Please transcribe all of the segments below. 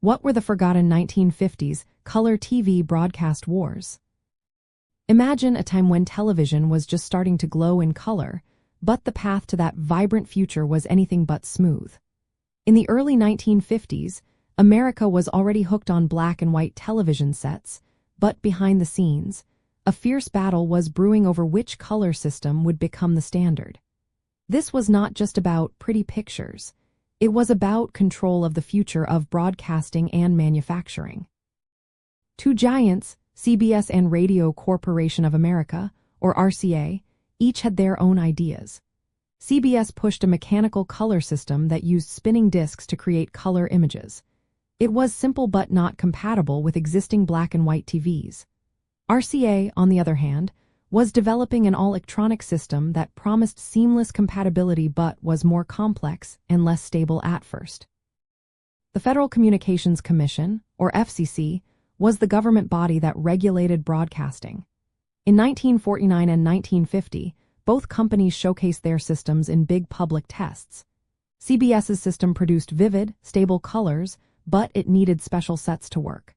What were the forgotten 1950s color TV broadcast wars? Imagine a time when television was just starting to glow in color, but the path to that vibrant future was anything but smooth. In the early 1950s, America was already hooked on black and white television sets, but behind the scenes, a fierce battle was brewing over which color system would become the standard. This was not just about pretty pictures. It was about control of the future of broadcasting and manufacturing. Two giants, CBS and Radio Corporation of America, or RCA, each had their own ideas. CBS pushed a mechanical color system that used spinning discs to create color images. It was simple but not compatible with existing black and white TVs. RCA, on the other hand, was developing an all-electronic system that promised seamless compatibility but was more complex and less stable at first. The Federal Communications Commission, or FCC, was the government body that regulated broadcasting. In 1949 and 1950, both companies showcased their systems in big public tests. CBS's system produced vivid, stable colors, but it needed special sets to work.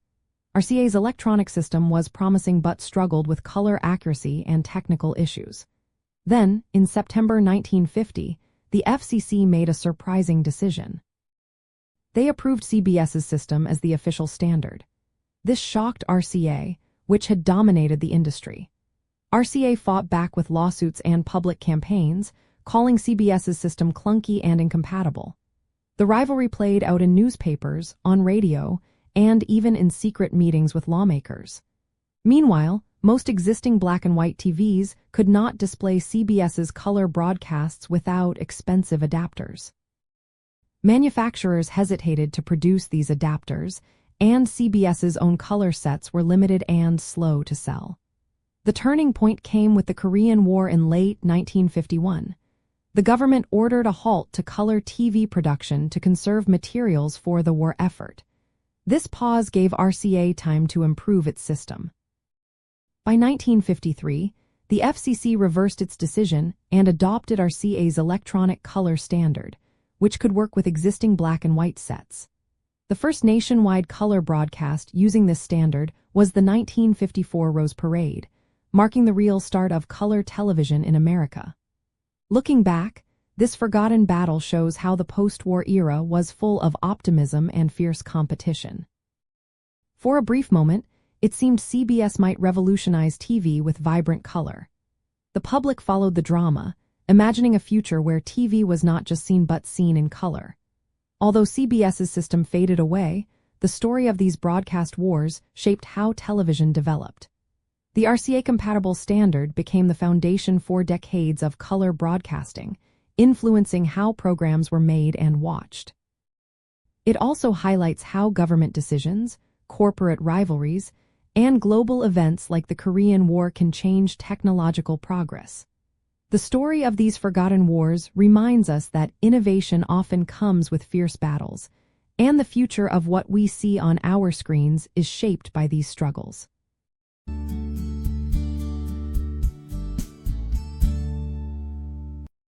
RCA's electronic system was promising but struggled with color accuracy and technical issues. Then, in September 1950, the FCC made a surprising decision. They approved CBS's system as the official standard. This shocked RCA, which had dominated the industry. RCA fought back with lawsuits and public campaigns, calling CBS's system clunky and incompatible. The rivalry played out in newspapers, on radio, and even in secret meetings with lawmakers. Meanwhile, most existing black and white TVs could not display CBS's color broadcasts without expensive adapters. Manufacturers hesitated to produce these adapters, and CBS's own color sets were limited and slow to sell. The turning point came with the Korean War in late 1951. The government ordered a halt to color TV production to conserve materials for the war effort. This pause gave RCA time to improve its system. By 1953, the FCC reversed its decision and adopted RCA's electronic color standard, which could work with existing black and white sets. The first nationwide color broadcast using this standard was the 1954 Rose Parade, marking the real start of color television in America. Looking back, this forgotten battle shows how the post-war era was full of optimism and fierce competition. For a brief moment, it seemed CBS might revolutionize TV with vibrant color. The public followed the drama, imagining a future where TV was not just seen but seen in color. Although CBS's system faded away, the story of these broadcast wars shaped how television developed. The RCA-compatible standard became the foundation for decades of color broadcasting, influencing how programs were made and watched. It also highlights how government decisions, corporate rivalries, and global events like the Korean War can change technological progress. The story of these forgotten wars reminds us that innovation often comes with fierce battles, and the future of what we see on our screens is shaped by these struggles.